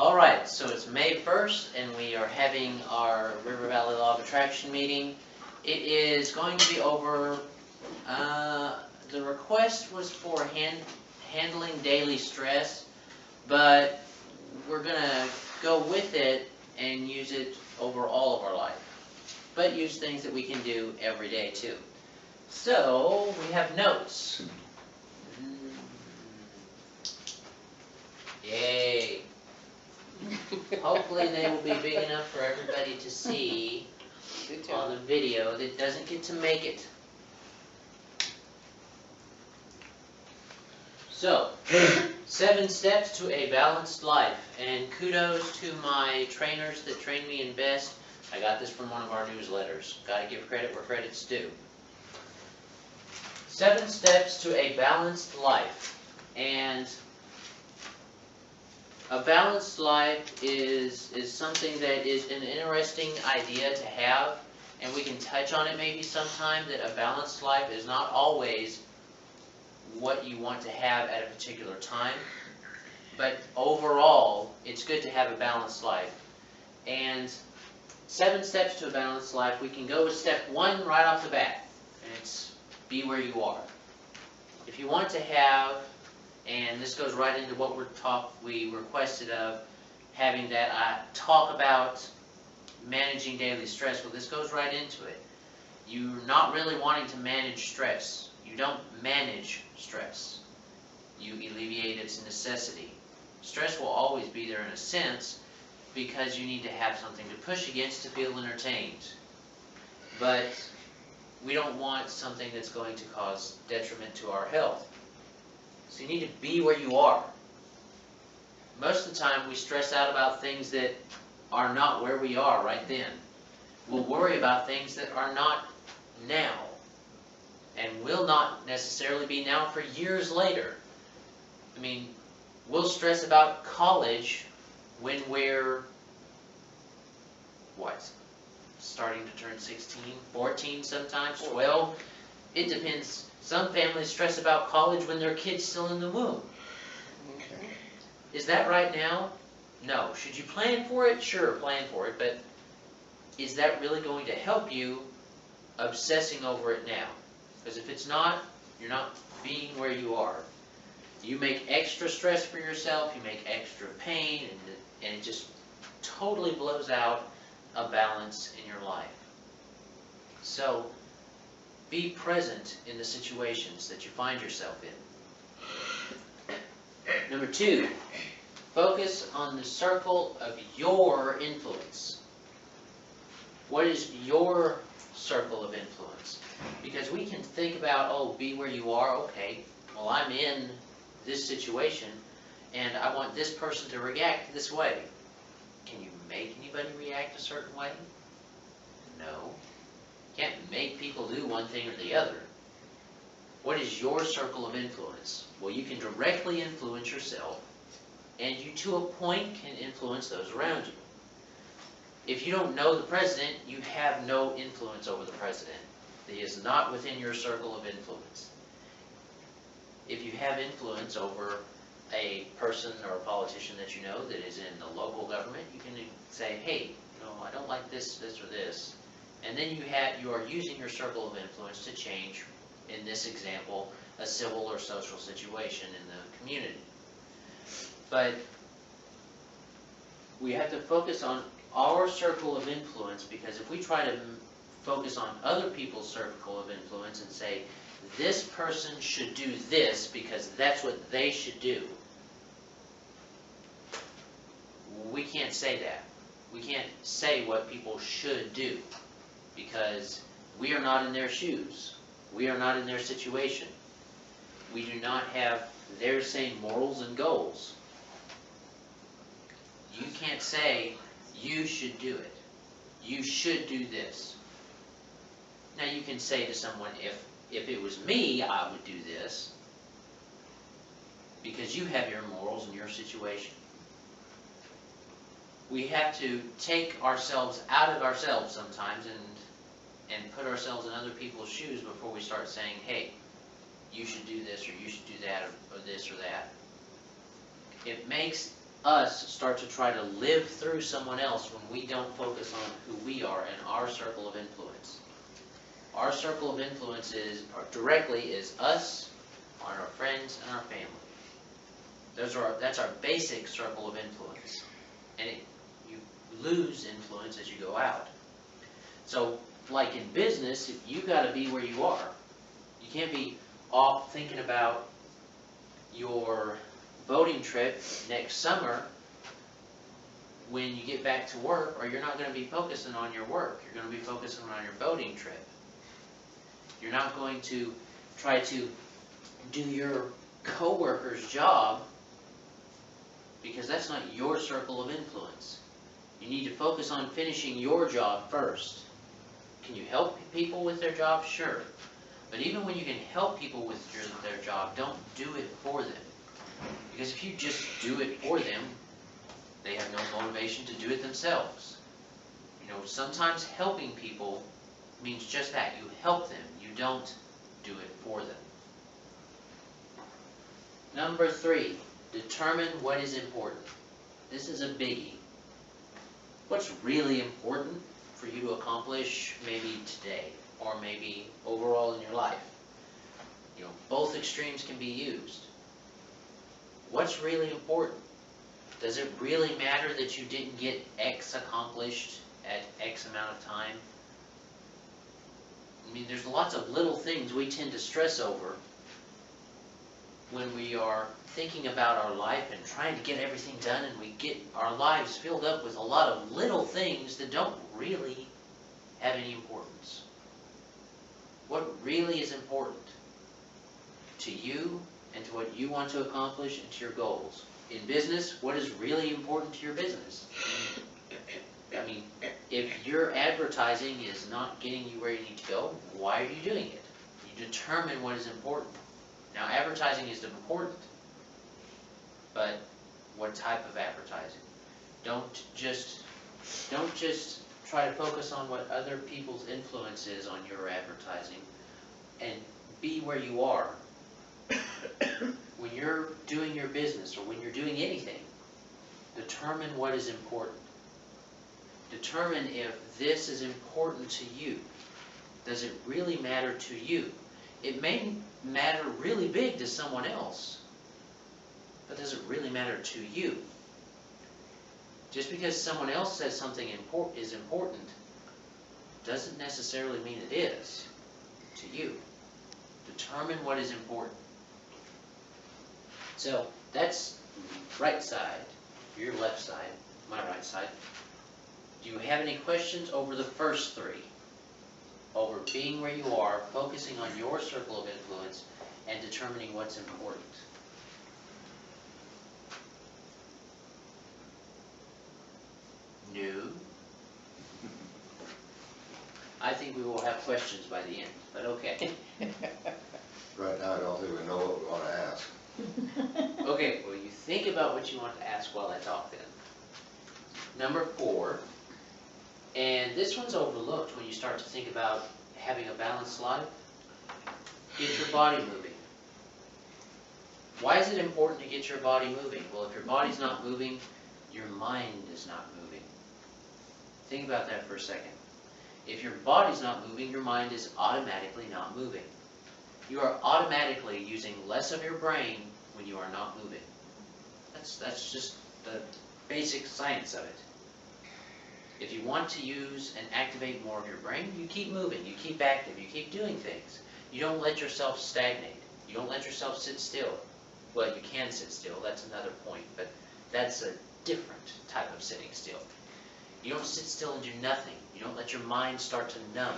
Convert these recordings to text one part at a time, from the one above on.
Alright, so it's May 1st and we are having our Rivervalley Law of Attraction meeting. It is going to be over, the request was for handling daily stress, but we're going to go with it and use it over all of our life, but use things that we can do every day too. So, we have notes. Yay! Hopefully they will be big enough for everybody to see on the video that doesn't get to make it. So, 7 steps to a balanced life. And kudos to my trainers that trained me in BEST. I got this from one of our newsletters. Gotta give credit where credit's due. 7 steps to a balanced life. And a balanced life is something that is an interesting idea to have, and we can touch on it maybe sometime, that a balanced life is not always what you want to have at a particular time, but overall, it's good to have a balanced life. And 7 steps to a balanced life, we can go with step 1 right off the bat, and it's be where you are. If you want to have, and this goes right into what we requested of having that I talk about managing daily stress. Well, this goes right into it. You're not really wanting to manage stress. You don't manage stress. You alleviate its necessity. Stress will always be there in a sense because you need to have something to push against to feel entertained. But we don't want something that's going to cause detriment to our health. So you need to be where you are. Most of the time we stress out about things that are not where we are right then. We'll worry about things that are not now, and will not necessarily be now for years later. I mean, we'll stress about college when we're, starting to turn 16, 14 sometimes, 12. It depends. Some families stress about college when their kid's still in the womb. Okay. Is that right now? No. Should you plan for it? Sure, plan for it, but is that really going to help you obsessing over it now? Because if it's not, you're not being where you are. You make extra stress for yourself, you make extra pain, and it just totally blows out a balance in your life. So, be present in the situations that you find yourself in. Number 2, focus on the circle of your influence. What is your circle of influence? Because we can think about, oh, be where you are, okay, well, I'm in this situation, and I want this person to react this way. Can you make anybody react a certain way? No. You can't make people do one thing or the other. What is your circle of influence? Well, you can directly influence yourself, and you to a point can influence those around you. If you don't know the president, you have no influence over the president. He is not within your circle of influence. If you have influence over a person or a politician that you know that is in the local government, you can say, hey, I don't like this, this, or this. And then you are using your circle of influence to change, in this example, a civil or social situation in the community. But we have to focus on our circle of influence, because if we try to focus on other people's circle of influence and say, this person should do this because that's what they should do, we can't say that. We can't say what people should do, because we are not in their shoes. We are not in their situation. We do not have their same morals and goals. You can't say, you should do it. You should do this. Now you can say to someone, if it was me, I would do this, because you have your morals and your situation. We have to take ourselves out of ourselves sometimes and put ourselves in other people's shoes before we start saying, hey, you should do this, or you should do that, or this or that. It makes us start to try to live through someone else when we don't focus on who we are and our circle of influence. Our circle of influence directly is us, our friends, and our family. That's our basic circle of influence. And you lose influence as you go out. So, like in business, you got to be where you are. You can't be off thinking about your boating trip next summer when you get back to work, or you're not going to be focusing on your work. You're going to be focusing on your boating trip. You're not going to try to do your coworker's job, because that's not your circle of influence. You need to focus on finishing your job first. Can you help people with their job? Sure. But even when you can help people with their job, don't do it for them. Because if you just do it for them, they have no motivation to do it themselves. You know, sometimes helping people means just that. You help them. You don't do it for them. Number 3, determine what is important. This is a biggie. What's really important for you to accomplish maybe today or maybe overall in your life? You know, both extremes can be used. What's really important? Does it really matter that you didn't get X accomplished at X amount of time? I mean, there's lots of little things we tend to stress over when we are thinking about our life and trying to get everything done, and we get our lives filled up with a lot of little things that don't really have any importance. What really is important to you and to what you want to accomplish and to your goals? In business, what is really important to your business? I mean, if your advertising is not getting you where you need to go, why are you doing it? You determine what is important. Now, advertising is important, but what type of advertising? Don't just try to focus on what other people's influence is on your advertising, and be where you are. When you're doing your business or when you're doing anything, determine what is important. Determine if this is important to you. Does it really matter to you? It may matter really big to someone else, but does it really matter to you? Just because someone else says something is important doesn't necessarily mean it is to you. Determine what is important. So that's right side, your left side, my right side. Do you have any questions over the first 3? Over being where you are, focusing on your circle of influence, and determining what's important. No? I think we will have questions by the end, but okay. Right now, I don't think we know what we want to ask. Okay, well, you think about what you want to ask while I talk then. Number 4, and this one's overlooked when you start to think about having a balanced life. Get your body moving. Why is it important to get your body moving? Well, if your body's not moving, your mind is not moving. Think about that for a second. If your body's not moving, your mind is automatically not moving. You are automatically using less of your brain when you are not moving. That's just the basic science of it. If you want to use and activate more of your brain, you keep moving, you keep active, you keep doing things. You don't let yourself stagnate. You don't let yourself sit still. Well, you can sit still, that's another point, but that's a different type of sitting still. You don't sit still and do nothing. You don't let your mind start to numb,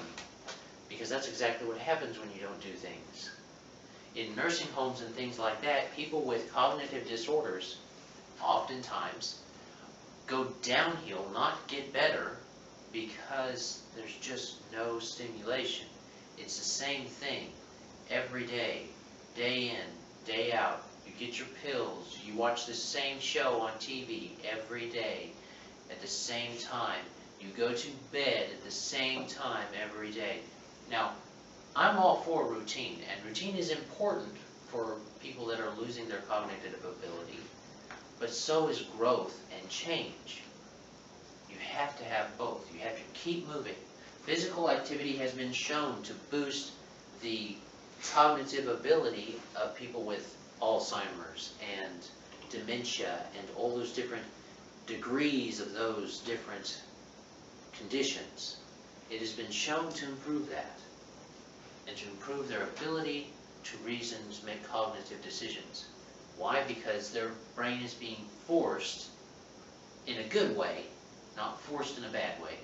because that's exactly what happens when you don't do things. In nursing homes and things like that, people with cognitive disorders oftentimes go downhill, not get better, because there's just no stimulation. It's the same thing every day, day in, day out. You get your pills, you watch the same show on TV every day at the same time. You go to bed at the same time every day. Now, I'm all for routine, and routine is important for people that are losing their cognitive ability. but so is growth and change. You have to have both. You have to keep moving. Physical activity has been shown to boost the cognitive ability of people with Alzheimer's and dementia and all those different degrees of those different conditions. It has been shown to improve that and to improve their ability to reason, to make cognitive decisions. Why? Because their brain is being forced in a good way, not forced in a bad way,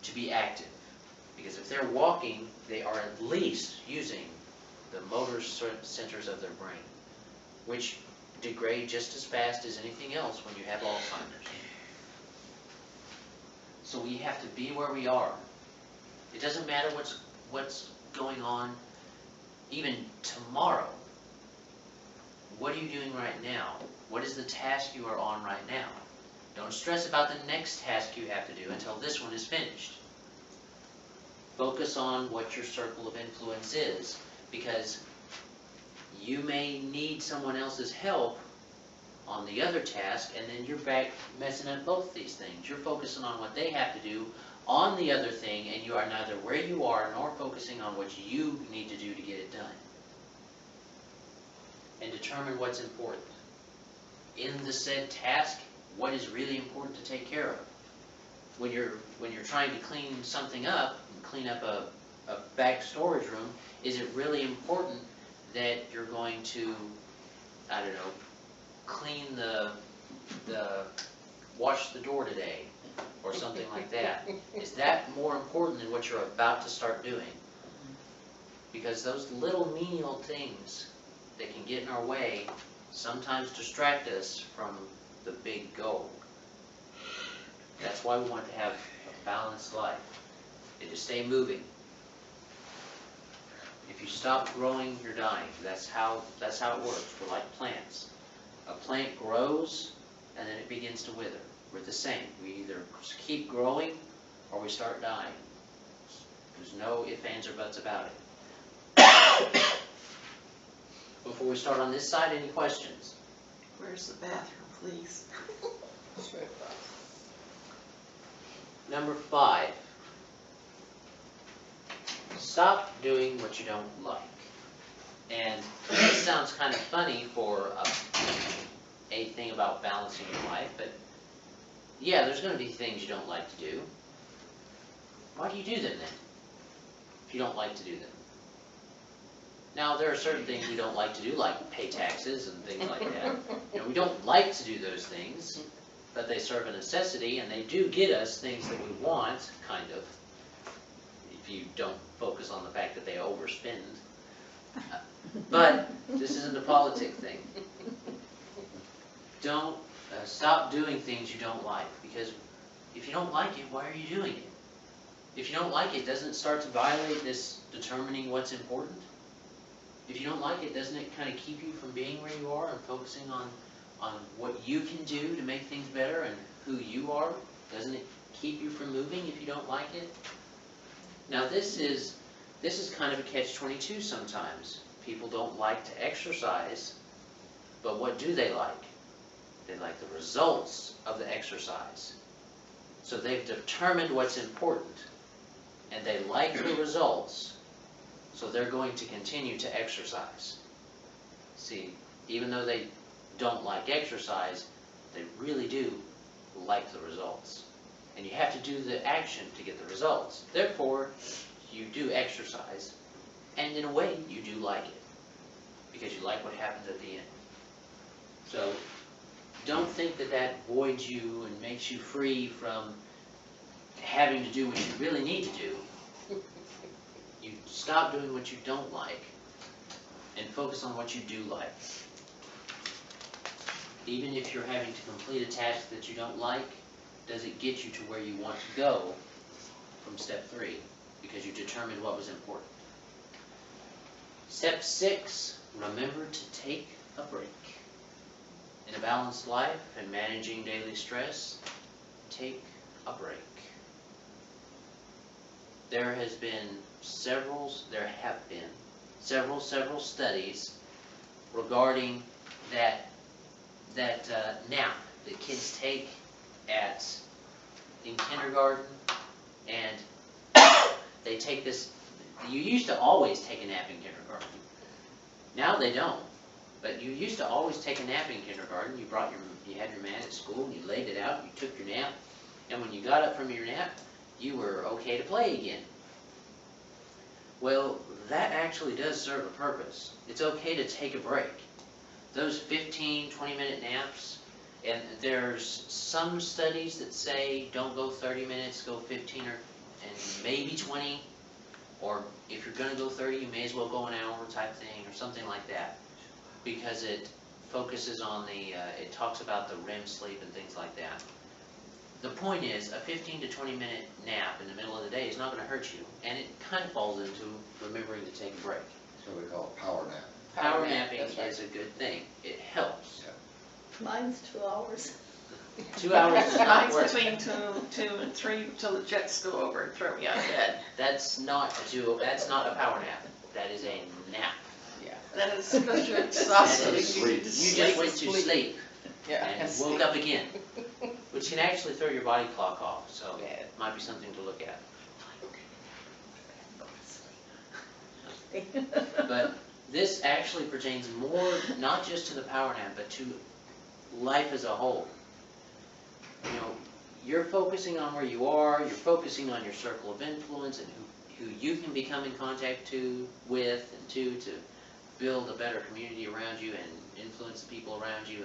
to be active. Because if they're walking, they are at least using the motor centers of their brain, which degrade just as fast as anything else when you have Alzheimer's. So we have to be where we are. It doesn't matter what's going on even tomorrow. What are you doing right now? What is the task you are on right now? Don't stress about the next task you have to do until this one is finished. Focus on what your circle of influence is, because you may need someone else's help on the other task, and then you're back messing up both these things. You're focusing on what they have to do on the other thing, and you are neither where you are nor focusing on what you need to do to get it done. And determine what's important. In the said task, what is really important to take care of. When you're trying to clean something up, and clean up a back storage room, is it really important that you're going to, I don't know, clean wash the door today, or something like that? Is that more important than what you're about to start doing? Because those little menial things that can get in our way sometimes distract us from the big goal. That's why we want to have a balanced life, and to stay moving. If you stop growing, you're dying. That's how it works. We're like plants. A plant grows, and then it begins to wither. We're the same. We either keep growing, or we start dying. There's no ifs, ands, or buts about it. Before we start on this side, any questions? Where's the bathroom, please? Number 5. Stop doing what you don't like. And this sounds kind of funny for a thing about balancing your life, but yeah, there's going to be things you don't like to do. Why do you do them then, if you don't like to do them? Now, there are certain things we don't like to do, like pay taxes and things like that. We don't like to do those things, but they serve a necessity, and they do get us things that we want, kind of, if you don't focus on the fact that they overspend. But this isn't a politic thing. Don't stop doing things you don't like, because if you don't like it, why are you doing it? If you don't like it, doesn't it start to violate this determining what's important? If you don't like it, doesn't it kind of keep you from being where you are and focusing on what you can do to make things better and who you are? Doesn't it keep you from moving if you don't like it? Now this is kind of a catch-22 sometimes. People don't like to exercise, but what do they like? They like the results of the exercise. So they've determined what's important, and they like the results, so they're going to continue to exercise. See, even though they don't like exercise, they really do like the results. And you have to do the action to get the results. Therefore, you do exercise, and in a way, you do like it, because you like what happens at the end. So, don't think that that voids you and makes you free from having to do what you really need to do. You stop doing what you don't like and focus on what you do like. Even if you're having to complete a task that you don't like, does it get you to where you want to go from step 3? Because you determined what was important. Step 6, remember to take a break. In a balanced life and managing daily stress, take a break. There have been several studies regarding that that nap that kids take in kindergarten, and they take this. You used to always take a nap in kindergarten. Now they don't. But you used to always take a nap in kindergarten. You had your mat at school, and you laid it out, you took your nap, and when you got up from your nap, you were okay to play again. Well, that actually does serve a purpose. It's okay to take a break. Those 15, 20-minute naps, and there's some studies that say don't go 30 minutes, go 15 and maybe 20, or if you're going to go 30, you may as well go an hour type thing or something like that, because it focuses on it talks about the REM sleep and things like that. The point is, a 15 to 20-minute nap in the middle of the day is not going to hurt you, and it kind of falls into remembering to take a break. So we call it power nap. Power napping is a good thing. It helps. Yeah. Mine's 2 hours. 2 hours is not Mine's worth between 2 and 3 till the jets go over and throw me out of bed. That's not a power nap. That is a nap. Yeah. That is because you're exhausted. That is You need to You just went to sleep Yeah. and woke up again, which can actually throw your body clock off. So Yeah. it might be something to look at. But this actually pertains more not just to the power nap, but to life as a whole. You know, you're focusing on where you are, you're focusing on your circle of influence and who you can become in contact with to build a better community around you and influence the people around you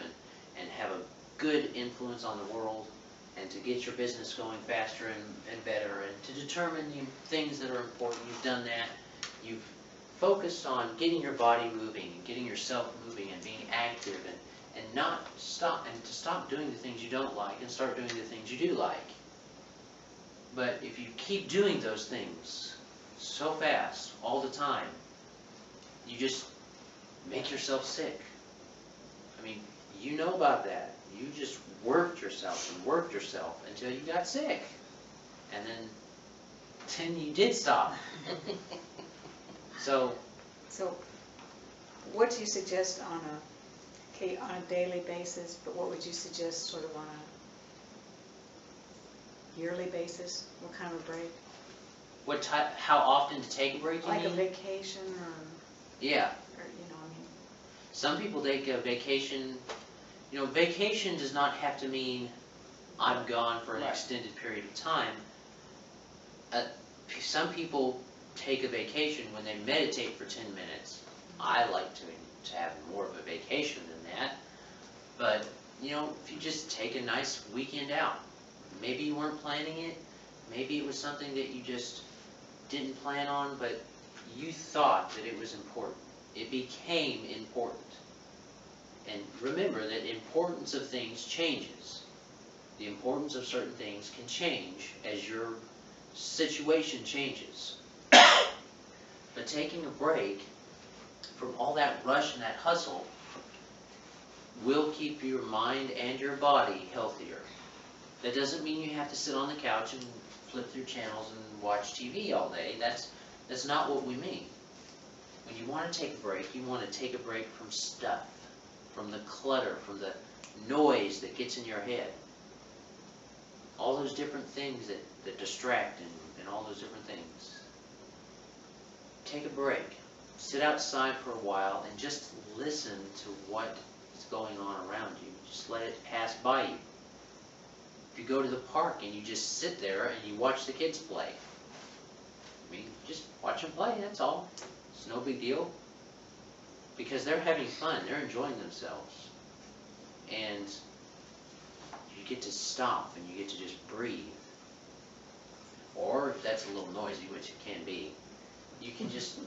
and have a good influence on the world, and to get your business going faster and better, and to determine the things that are important. You've done that. You've focused on getting your body moving and getting yourself moving and being active and to stop doing the things you don't like and start doing the things you do like. But if you keep doing those things so fast all the time, you just make yourself sick. I mean, you know about that. You just worked yourself until you got sick. And then you did stop. So what do you suggest on a daily basis, but what would you suggest sort of on a yearly basis? What kind of a break? How often to take a break, you Like mean? a vacation or, Yeah. I mean. Some people take a vacation. You know, vacation does not have to mean I'm gone for an extended period of time. Some people take a vacation when they meditate for 10 minutes. I like to have more of a vacation than that. But, you know, if you just take a nice weekend out, maybe you weren't planning it, maybe it was something that you just didn't plan on, but you thought that it was important. It became important. And remember that importance of things changes. The importance of certain things can change as your situation changes. But taking a break from all that rush and that hustle will keep your mind and your body healthier. That doesn't mean you have to sit on the couch and flip through channels and watch TV all day. That's not what we mean. When you want to take a break, you want to take a break from stuff, from the clutter, from the noise that gets in your head. All those different things that distract and all those different things. Take a break. Sit outside for a while and just listen to what is going on around you. Just let it pass by you. If you go to the park and you just sit there and you watch the kids play, I mean, just watch them play, that's all. It's no big deal. Because they're having fun, they're enjoying themselves. And you get to stop and you get to just breathe. Or if that's a little noisy, which it can be, you can just,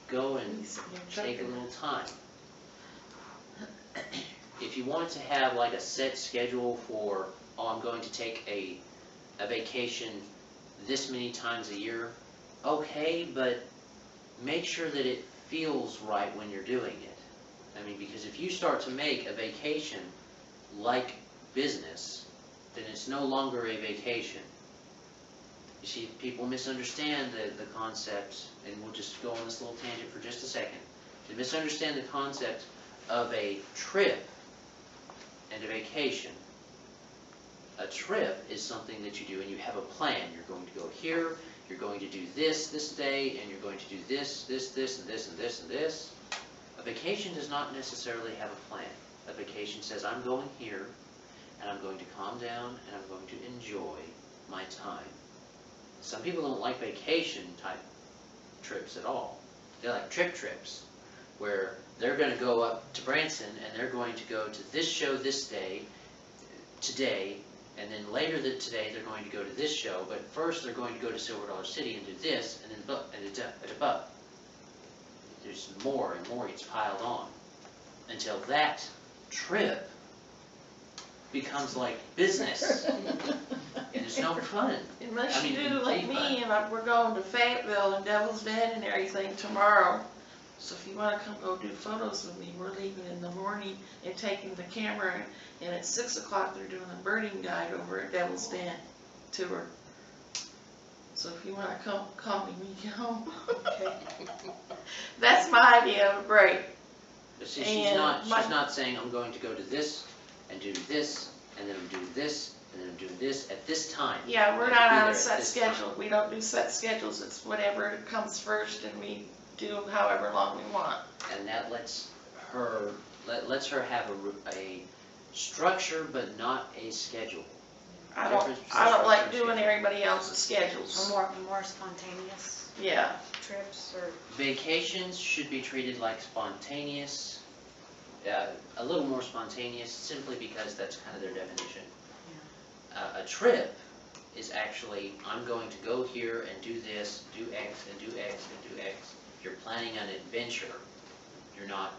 go and take a little time. If you want to have like a set schedule for, I'm going to take a vacation this many times a year, okay, but make sure that it feels right when you're doing it. I mean, because if you start to make a vacation like business, then it's no longer a vacation. You see, people misunderstand the concept, and we'll just go on this little tangent for just a second. They misunderstand the concept of a trip and a vacation. A trip is something that you do and you have a plan. You're going to go here, you're going to do this day, and you're going to do this, and this, and this, and this. A vacation does not necessarily have a plan. A vacation says, I'm going here, and I'm going to calm down, and I'm going to enjoy my time. Some people don't like vacation type trips at all. They like trips, where they're going to go up to Branson, and they're going to go to this show this day, today, and then later today they're going to go to this show, but first they're going to go to Silver Dollar City and do this, and then above. There's more and more gets piled on until that trip becomes like business. And it's no fun. Unless I mean, you do it'd like be me, fun. and we're going to Fayetteville and Devil's Den and everything tomorrow. So if you want to come go do photos with me, we're leaving in the morning and taking the camera, and at 6 o'clock they're doing a birding guide over at Devil's Den tour. So if you want to come when you get home. That's my idea of a break. But see, And she's not saying I'm going to go to this and do this and then I'm doing this and then I'm doing this at this time. Yeah, we're I not have to be on there a at set this schedule. time. We don't do set schedules. It's whatever comes first, and we do however long we want. And that lets her have a structure but not a schedule. I Difference don't like between doing schedule. everybody else's schedules. Or more spontaneous Yeah. trips, or, Vacations should be treated like spontaneous, a little more spontaneous, simply because that's kind of their definition. A trip is actually, I'm going to go here and do this, do X, and do X, and do X. You're planning an adventure. You're not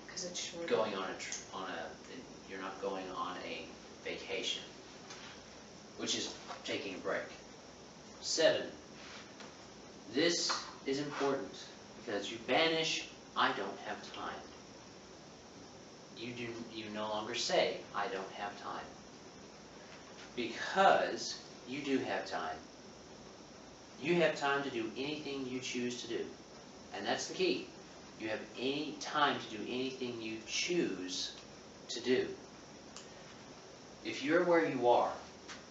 because it's short. going you're not going on a vacation, which is taking a break. 7, this is important because you banish, I don't have time. You no longer say, I don't have time. Because you do have time. You have time to do anything you choose to do. And that's the key. You have any time to do anything you choose to do. If you're where you are,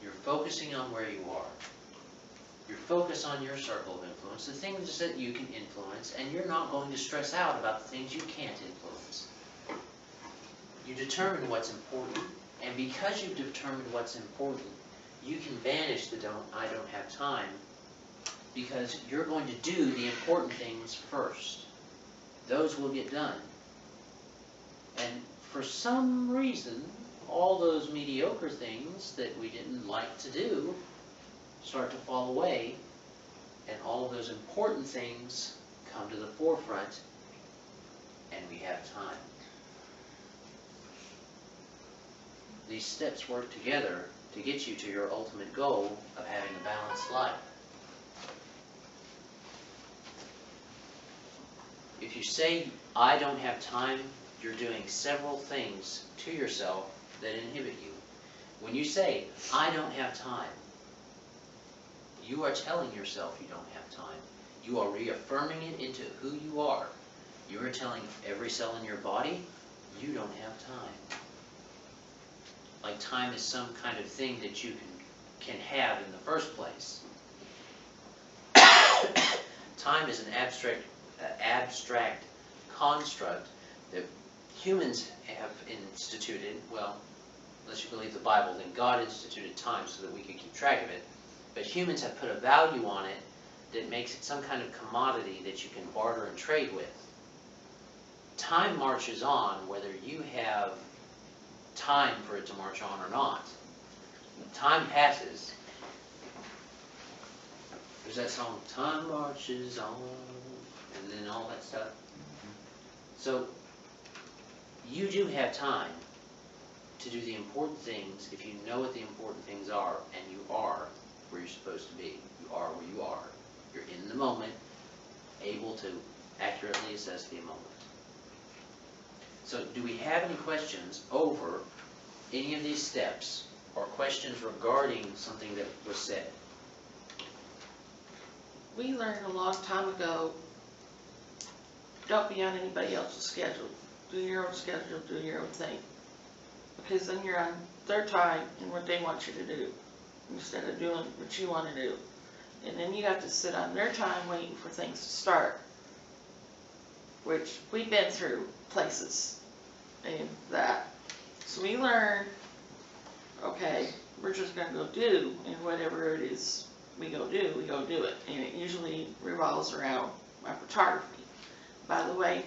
you're focusing on where you are. You're focused on your circle of influence, the things that you can influence, and you're not going to stress out about the things you can't influence. You determine what's important, and because you've determined what's important, you can banish the I don't have time, because you're going to do the important things first. Those will get done. And for some reason, all those mediocre things that we didn't like to do start to fall away, and all of those important things come to the forefront, and we have time. These steps work together to get you to your ultimate goal of having a balanced life. If you say, I don't have time, you're doing several things to yourself that inhibit you. When you say, I don't have time, you are telling yourself you don't have time. You are reaffirming it into who you are. You are telling every cell in your body, you don't have time. Like time is some kind of thing that you can have in the first place. Time is an abstract construct that humans have instituted. Well, unless you believe the Bible, then God instituted time so that we could keep track of it. But humans have put a value on it that makes it some kind of commodity that you can barter and trade with. Time marches on whether you have time for it to march on or not. Time passes. There's that song, time marches on, and then all that stuff. So, you do have time to do the important things if you know what the important things are, and you are where you're supposed to be. You are where you are. You're in the moment, able to accurately assess the moment. So, do we have any questions over any of these steps, or questions regarding something that was said? We learned a long time ago, don't be on anybody else's schedule. Do your own schedule, do your own thing. because then you're on their time and what they want you to do, instead of doing what you want to do. And then you have to sit on their time waiting for things to start, which we've been through places and that. So we learned, okay, we're just gonna go do, and whatever it is we go do it. And it usually revolves around my photography. By the way,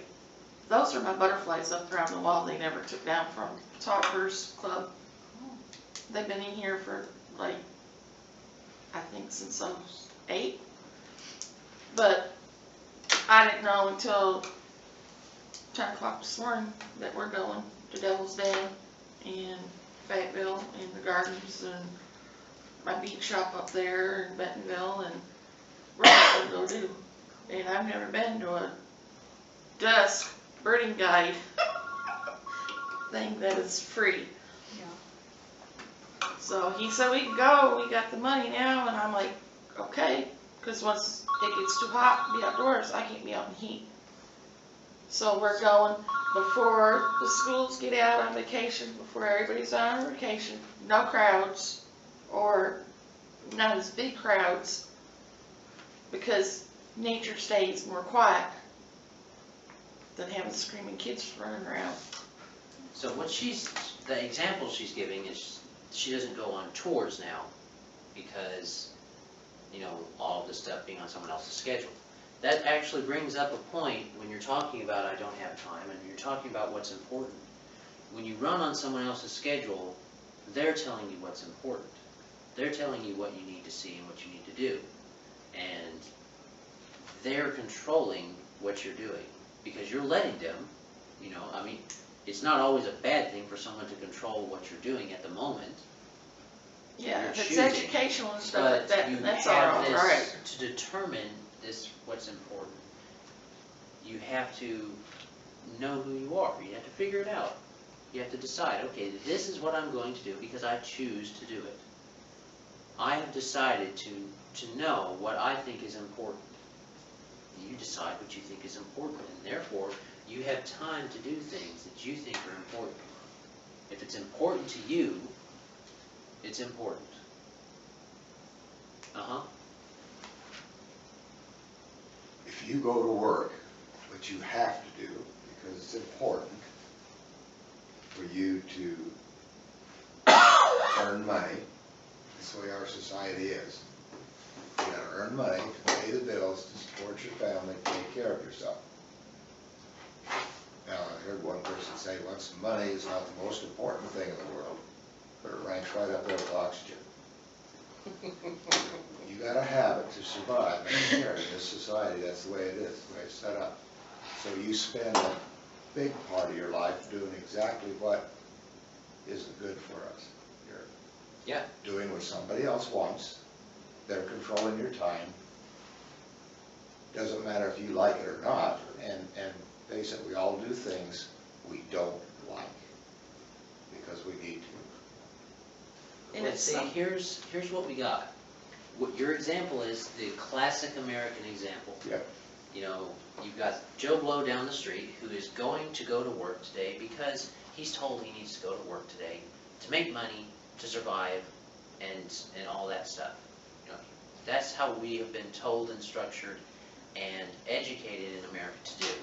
those are my butterflies up there on the wall they never took down from Talkers Club. They've been in here for like, I think since I was 8. But I didn't know until 10 o'clock this morning that we're going to Devil's Den and Fayetteville and the gardens and my beach shop up there in Bentonville, and we're just gonna go do. And I've never been to a dusk birding guide thing that is free. Yeah. So he said we can go, we got the money now, and I'm like, okay, because once it gets too hot to be outdoors, I can't be out in the heat. So we're going before the schools get out on vacation, before everybody's on vacation, no crowds, or not as big crowds, because nature stays more quiet than having screaming kids running around. So what the example she's giving is she doesn't go on tours now because, you know, all of this stuff being on someone else's schedule. That actually brings up a point when you're talking about I don't have time, and you're talking about what's important. When you run on someone else's schedule, they're telling you what's important. They're telling you what you need to see and what you need to do. And they're controlling what you're doing because you're letting them, you know, I mean, it's not always a bad thing for someone to control what you're doing at the moment. Yeah, You're if it's choosing, educational and stuff like that, you that's have all this, right. to determine this, what's important, you have to know who you are. You have to figure it out. You have to decide, okay, this is what I'm going to do because I choose to do it. I have decided to know what I think is important. You decide what you think is important, and therefore you have time to do things that you think are important. If it's important to you, it's important. If you go to work, which you have to do because it's important for you to earn money, that's the way our society is. You gotta earn money to pay the bills, to support your family, to take care of yourself. Now, I heard one person say once money is not the most important thing in the world, but it ranks right up there with oxygen. You gotta have it to survive and care in this society. That's the way it is, the way it's set up. So you spend a big part of your life doing exactly what isn't good for us. You're doing what somebody else wants. They're controlling your time. Doesn't matter if you like it or not. And face it, we all do things we don't like because we need to. And Let's see, here's what we got. What your example is the classic American example. Yep. You know, you've got Joe Blow down the street who is going to go to work today because he's told he needs to go to work today to make money, to survive, and all that stuff. You know, that's how we have been told and structured and educated in America to do.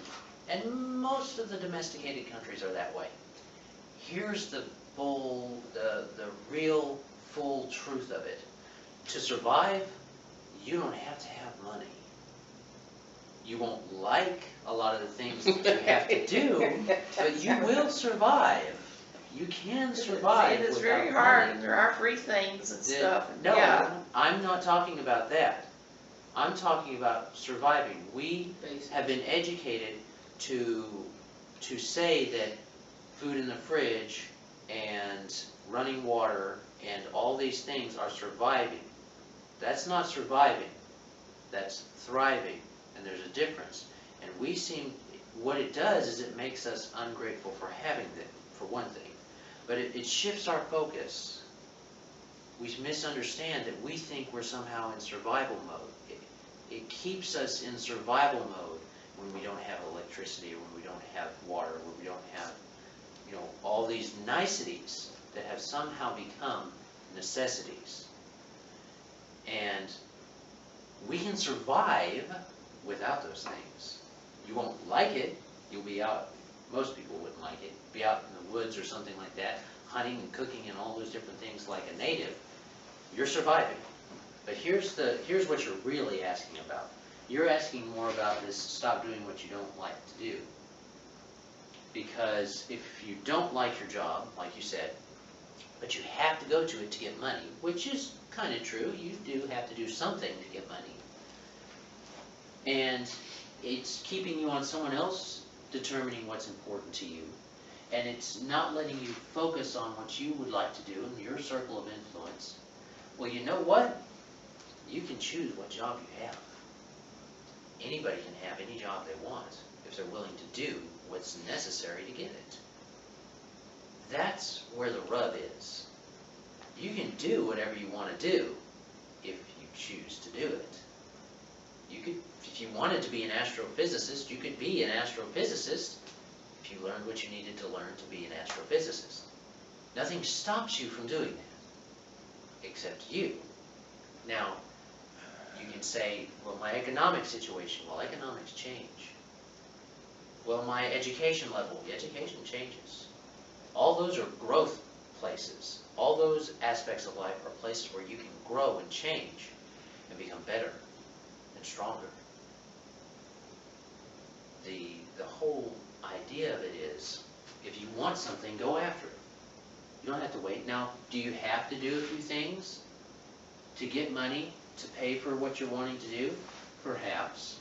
And most of the domesticated countries are that way. Here's the real, full truth of it. To survive, you don't have to have money. You won't like a lot of the things that you have to do, but you will survive. You can survive. It is without very hard, money. and there are free things and stuff. And No, yeah. I'm not talking about that. I'm talking about surviving. We have been educated to say that food in the fridge and running water and all these things are surviving. That's not surviving. That's thriving. And there's a difference. And we seem, what it does is it makes us ungrateful for having them, for one thing. But it shifts our focus. We misunderstand that we think we're somehow in survival mode. It keeps us in survival mode when we don't have electricity, or when we don't have water, when we don't have, you know, all these niceties that have somehow become necessities. And we can survive without those things. You won't like it. You'll be out, most people wouldn't like it, be out in the woods or something like that, hunting and cooking and all those different things like a native. You're surviving. But here's what you're really asking about. You're asking more about this stop doing what you don't like to do. Because if you don't like your job, like you said, but you have to go to it to get money, which is kind of true, you do have to do something to get money. And it's keeping you on someone else determining what's important to you. And it's not letting you focus on what you would like to do in your circle of influence. Well, you know what? You can choose what job you have. Anybody can have any job they want if they're willing to do what's necessary to get it. That's where the rub is. You can do whatever you want to do if you choose to do it. You could, if you wanted to be an astrophysicist, you could be an astrophysicist if you learned what you needed to learn to be an astrophysicist. Nothing stops you from doing that, except you. Now, you can say, well, my economic situation, well, economics change. Well, my education level, the education changes. All those are growth places. All those aspects of life are places where you can grow and change and become better and stronger. The whole idea of it is, if you want something, go after it. You don't have to wait. Now, do you have to do a few things to get money to pay for what you're wanting to do? Perhaps.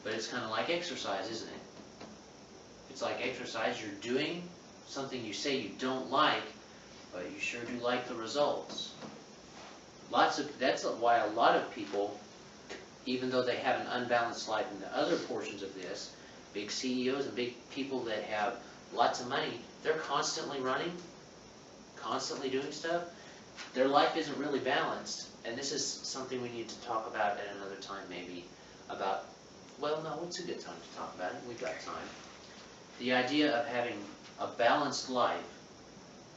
But it's kind of like exercise, isn't it? It's like exercise. You're doing something you say you don't like, but you sure do like the results. That's why a lot of people, even though they have an unbalanced life in the other portions of this, big CEOs and big people that have lots of money, they're constantly running, constantly doing stuff. Their life isn't really balanced. And this is something we need to talk about at another time, maybe, about, well, no, it's a good time to talk about it. We've got time. The idea of having a balanced life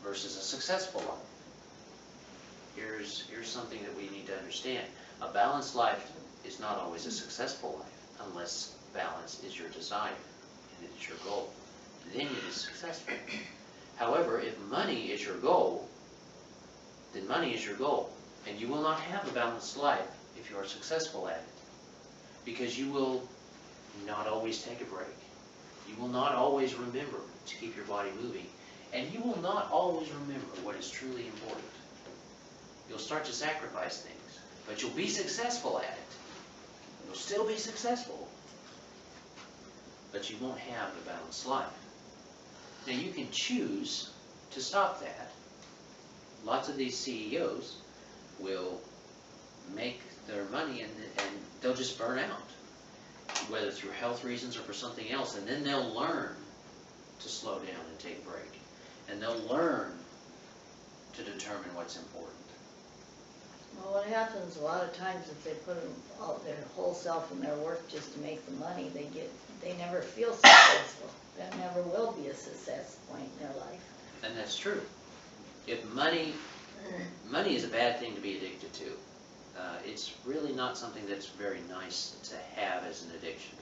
versus a successful life. Here's something that we need to understand. A balanced life is not always a successful life, unless balance is your desire and it is your goal. Then it is successful. However, if money is your goal, then money is your goal. And you will not have a balanced life if you are successful at it. Because you will not always take a break. You will not always remember to keep your body moving. And you will not always remember what is truly important. You'll start to sacrifice things, but you'll be successful at it. You'll still be successful, but you won't have a balanced life. Now you can choose to stop that. Lots of these CEOs will make their money and they'll just burn out, whether through health reasons or for something else, and then they'll learn to slow down and take a break. And they'll learn to determine what's important. Well, what happens a lot of times if they put all their whole self in their work just to make the money, they never feel successful. That never will be a success point in their life. And that's true. If money is a bad thing to be addicted to. It's really not something that's very nice to have as an addiction,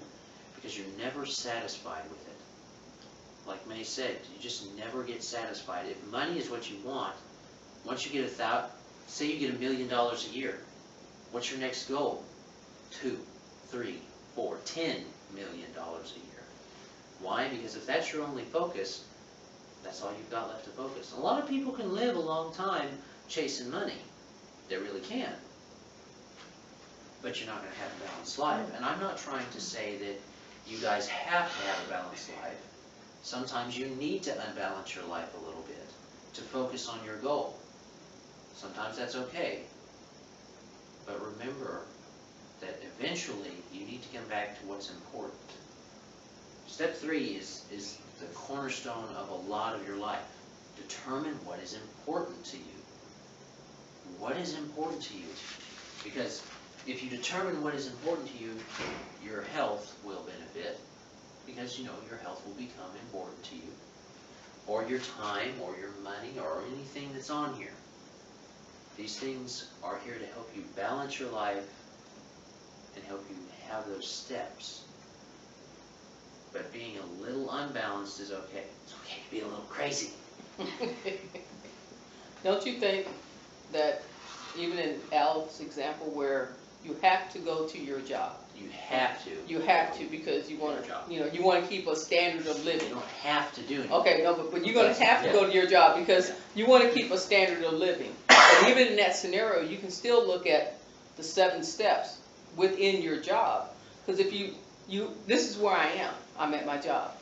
because you're never satisfied with it. Like May said, you just never get satisfied. If money is what you want, once you get say you get $1 million a year, what's your next goal? 2, 3, 4, $10 million a year. Why? Because if that's your only focus, that's all you've got left to focus. A lot of people can live a long time chasing money. They really can. But you're not going to have a balanced life. And I'm not trying to say that you guys have to have a balanced life. Sometimes you need to unbalance your life a little bit to focus on your goal. Sometimes that's okay. But remember that eventually you need to come back to what's important. Step 3 is the cornerstone of a lot of your life. Determine what is important to you. What is important to you? Because if you determine what is important to you, your health will benefit. Because, your health will become important to you. or your time, or your money, or anything that's on here. These things are here to help you balance your life and help you have those steps. But being a little unbalanced is okay. It's okay to be a little crazy. Don't you think that even in Al's example where you have to go to your job, You have to. you have to because you want to, you want to keep a standard of You living. don't have to do anything. Okay, no, but you're going to have to go to your job because you want to keep a standard of living. And even in that scenario, you can still look at the 7 steps within your job. Because if this is where I am. I'm at my job.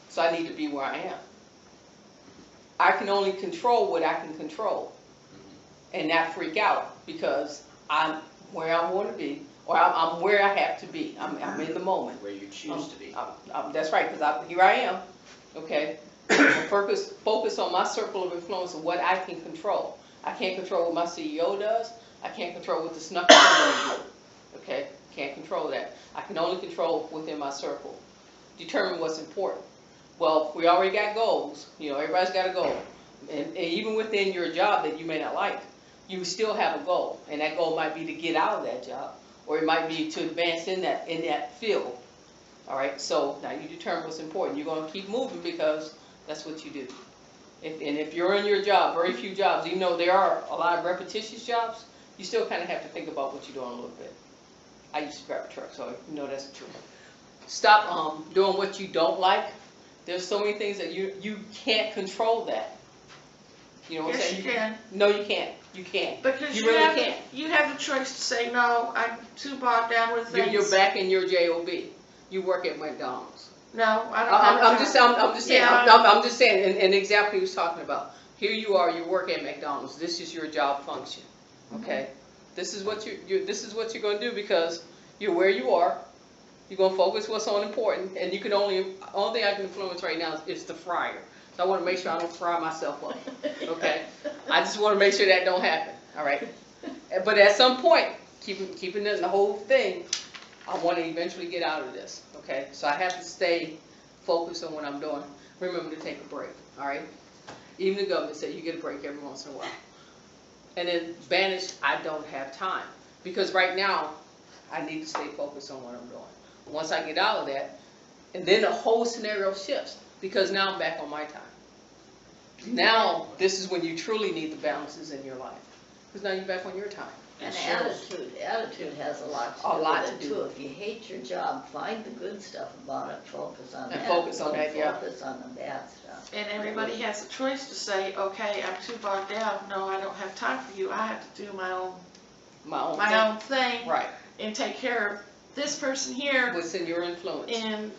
So I need to be where I am. I can only control what I can control and not freak out because I'm where I want to be or I'm where I have to be. I'm in the moment. Where you choose to be. That's right, because here I am. Okay. Focus on my circle of influence and what I can control. I can't control what my CEO does. I can't control what the snuck do. Okay? Can't control that. I can only control within my circle. Determine what's important. Well, we already got goals. Everybody's got a goal. And even within your job that you may not like, you still have a goal. And that goal might be to get out of that job. Or it might be to advance in that field. All right? So now you determine what's important. You're going to keep moving because that's what you do. And if you're in your job, very few jobs, even though there are a lot of repetitious jobs, you still kind of have to think about what you're doing a little bit. I used to drive a truck, so you know that's true. Stop doing what you don't like. There's so many things that you can't control that. You know what I'm saying? Yes, you can. No, you can't. You can't. Because you really can't. You have the choice to say, no, I'm too bogged down with things. You're back in your job. You work at McDonald's. No, I don't have I'm just saying. Yeah. I'm just saying. An example he was talking about. Here you are. You work at McDonald's. This is your job function. Okay. This is what this is what you're going to do because you're where you are. You're going to focus what's on important, and you can only thing I can influence right now is the fryer. So I want to make sure I don't fry myself up. Okay. I just want to make sure that don't happen. All right. But at some point, keeping the whole thing, I want to eventually get out of this. Okay. So I have to stay focused on what I'm doing. Remember to take a break. All right. Even the government said you get a break every once in a while. And then banish, I don't have time. Because right now, I need to stay focused on what I'm doing. Once I get out of that, and then the whole scenario shifts. Because now I'm back on my time. Now, this is when you truly need the balances in your life. Because now you're back on your time. And attitude has a lot to do with it too. If you hate your job, find the good stuff about it, focus on that. Focus on that, yeah. Focus on the bad stuff. And everybody has a choice to say, okay, I'm too bogged down. No, I don't have time for you. I have to do my own thing. Right. And take care of this person here. What's in your influence. And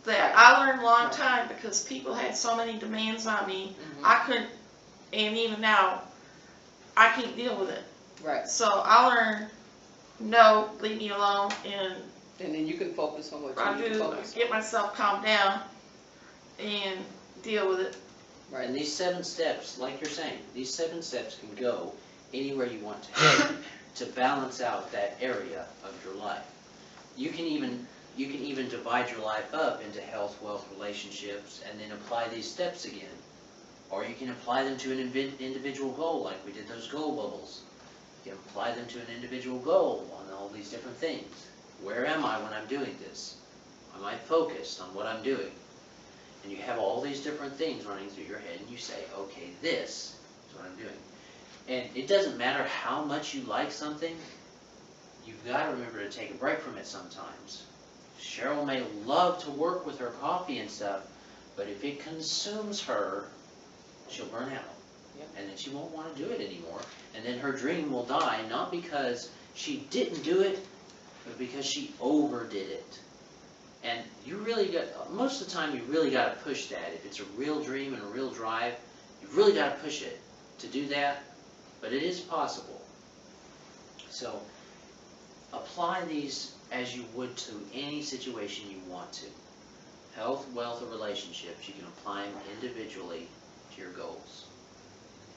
that I learned a long time because people had so many demands on me. I couldn't, and even now, I can't deal with it. Right. So I learned, no, leave me alone, and then you can focus on what you need to focus on. Get myself calmed down and deal with it. Right, and these 7 steps, like you're saying, these 7 steps can go anywhere you want to balance out that area of your life. You can even divide your life up into health, wealth, relationships, and then apply these steps again. Or you can apply them to an individual goal, like we did those goal bubbles. You can apply them to an individual goal on all these different things. Where am I when I'm doing this? Am I focused on what I'm doing? And you have all these different things running through your head, and you say, okay, this is what I'm doing. And it doesn't matter how much you like something, you've got to remember to take a break from it sometimes. Cheryl may love to work with her coffee and stuff, but if it consumes her, she'll burn out. Yep. And then she won't want to do it anymore. And then her dream will die, not because she didn't do it, but because she overdid it. And you really got, most of the time you really got to push that. If it's a real dream and a real drive, you've really got to push it to do that, but it is possible. So apply these as you would to any situation you want to. Health, wealth, or relationships, you can apply them individually to your goals.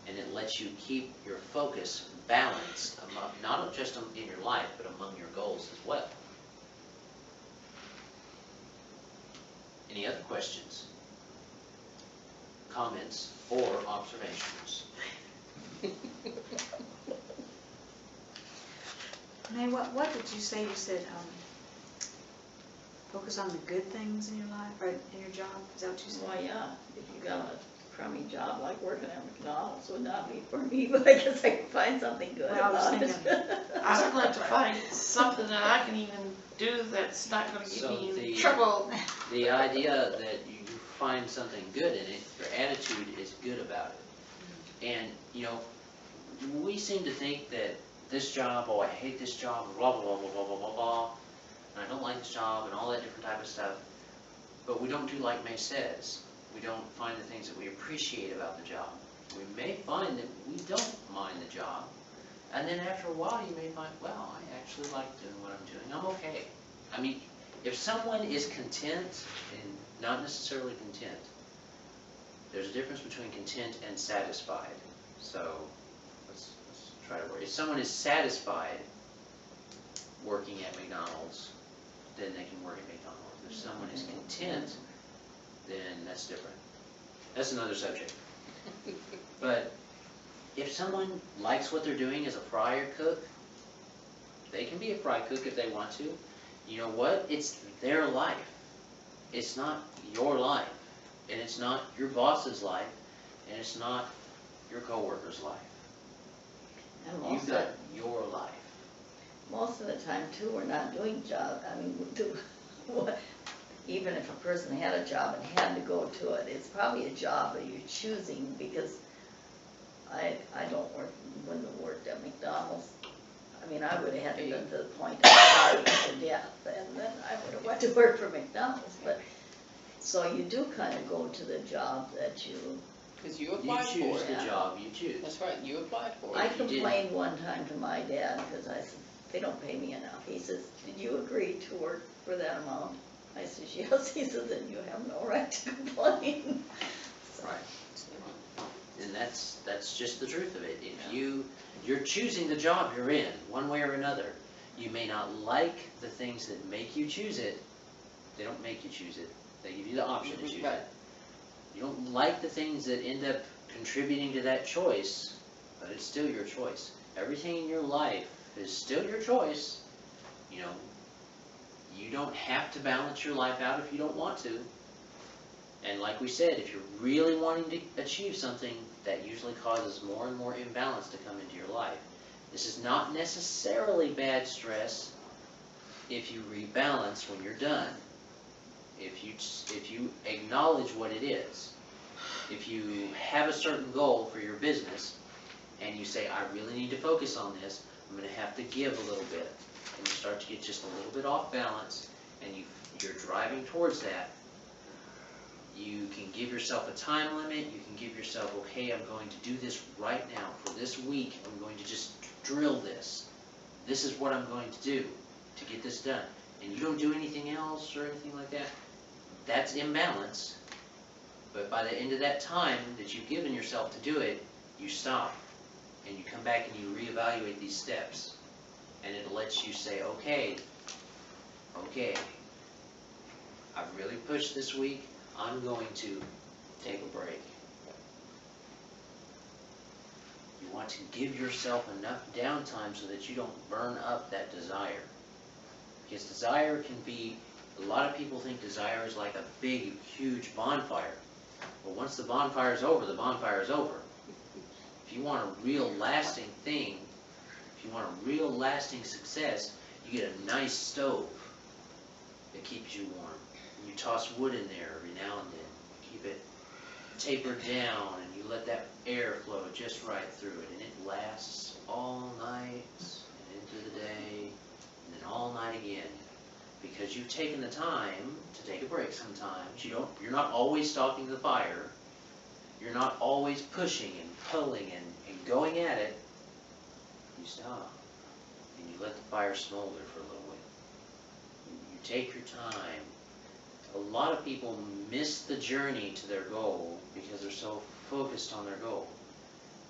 And it lets you keep your focus balanced, not just in your life, but among your goals as well. Any other questions? comments or observations? May, what did you say? You said, focus on the good things in your life, or in your job? Is that what you said? Well, yeah, if you got a crummy job like working at McDonald's would not be for me, but I guess I can find something good Well, I was about it. thinking- I'd like to find something that I can even do that's not gonna get So me the- in trouble. The idea that you find something good in it, your attitude is good about it. And, you know, we seem to think that this job, oh, I hate this job, blah, blah, blah, blah, blah, blah, blah, blah, and I don't like this job, and all that different type of stuff. But we don't do like May says. We don't find the things that we appreciate about the job. We may find that we don't mind the job, and then after a while you may find, well, I actually like doing what I'm doing. I'm okay. I mean, if someone is content and not necessarily content, there's a difference between content and satisfied. So let's try to work. If someone is satisfied working at McDonald's, then they can work at McDonald's. If someone is content, then that's different. That's another subject. But if someone likes what they're doing as a fry or cook, they can be a fry cook if they want to. You know what? It's their life. It's not your life. And it's not your boss's life. And it's not your coworker's life. And You've got your life. most of the time too, we're not doing job, I mean, even if a person had a job and had to go to it, it's probably a job that you're choosing, because I wouldn't have worked at McDonald's. I mean, I would have had to been to the point of starving to death, and then I would have went to work for McDonald's, but, so you do kind of go to the job that you. Because you You applied for choose it. the job you choose. That's right, you applied for I it. you did. complained one time to my dad, because I said, they don't pay me enough. He says, did you agree to work for that amount? I says, yes. He says, then you have no right to complain. So, Right. And that's just the truth of it. If you're choosing the job you're in, one way or another, you may not like the things that make you choose it. They don't make you choose it. They give you the option to choose Right. it. You don't like the things that end up contributing to that choice, but it's still your choice. Everything in your life is still your choice. You know, you don't have to balance your life out if you don't want to. And like we said, if you're really wanting to achieve something, that usually causes more and more imbalance to come into your life. This is not necessarily bad stress if you rebalance when you're done. If you acknowledge what it is. If you have a certain goal for your business and you say, I really need to focus on this, I'm going to have to give a little bit. And you start to get just a little bit off balance and you're driving towards that. You can give yourself a time limit. You can give yourself, okay, I'm going to do this right now. For this week, I'm going to just drill this. This is what I'm going to do to get this done. And you don't do anything else or anything like that. That's imbalance. But by the end of that time that you've given yourself to do it, you stop. And you come back and you reevaluate these steps. And it lets you say, okay, I've really pushed this week. I'm going to take a break. You want to give yourself enough downtime so that you don't burn up that desire. Because desire can be, a lot of people think desire is like a big, huge bonfire. But once the bonfire is over, the bonfire is over. If you want a real lasting thing, if you want a real lasting success, you get a nice stove that keeps you warm. You toss wood in there every now and then. Keep it tapered down and you let that air flow just right through it. And it lasts all night and into the day and then all night again. Because you've taken the time to take a break sometimes. You're not always stalking the fire. You're not always pushing and pulling and going at it. You stop and you let the fire smolder for a little bit. You take your time. A lot of people miss the journey to their goal because they're so focused on their goal.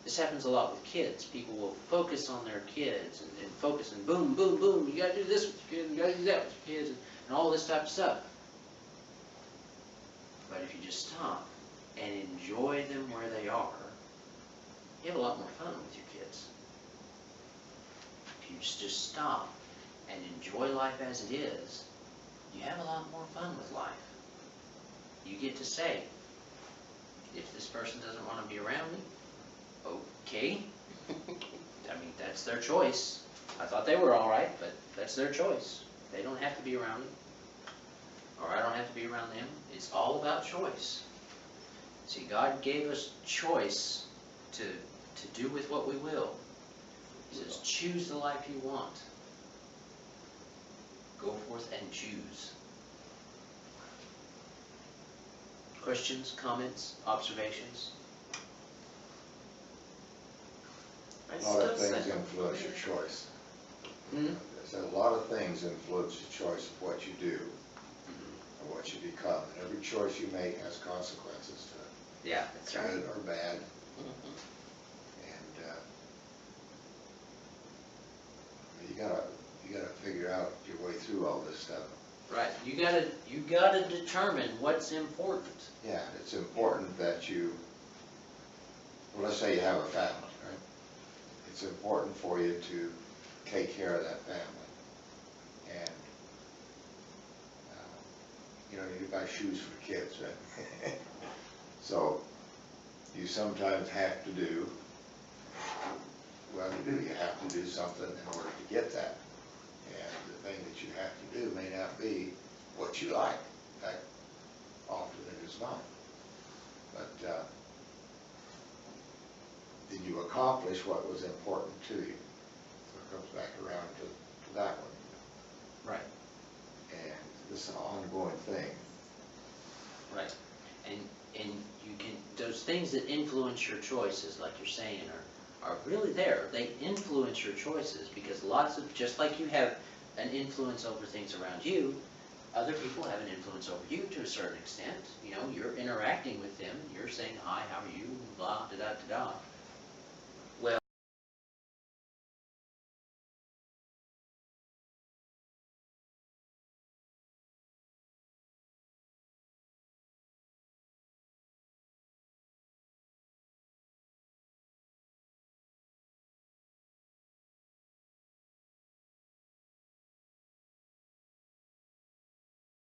This happens a lot with kids. People will focus on their kids and focus and boom, boom, boom, you gotta do this with your kids, you gotta do that with your kids, and all this type of stuff. But if you just stop and enjoy them where they are, you have a lot more fun with your kids. If you just stop and enjoy life as it is, you have a lot more fun with life. You get to say, if this person doesn't want to be around me, okay. I mean, that's their choice. I thought they were all right, but that's their choice. They don't have to be around me, or I don't have to be around them. It's all about choice. See, God gave us choice to do with what we will. He says, choose the life you want. Go forth and choose. Questions, comments, observations? A lot of things influence your choice. Hmm? I said a lot of things influence your choice of what you do and what you become. And every choice you make has consequences to it, Yeah, that's right. good or bad. Mhm. And you gotta figure out your way through all this stuff. Right. You gotta determine what's important. Yeah, it's important that you, well, let's say you have a family, right? It's important for you to take care of that family. And, you know, you buy shoes for kids, right? So, you sometimes have to do, well, you have to do something in order to get that. And the thing that you have to do may not be what you like. In fact, often it is not. But did you accomplish what was important to you? So it comes back around to that one. Right. And this is an ongoing thing. Right. And you can, those things that influence your choices, like you're saying, are really there. They influence your choices because lots of, just like you have an influence over things around you, other people have an influence over you to a certain extent. You know, you're interacting with them, you're saying, hi, how are you, blah, da-da-da-da.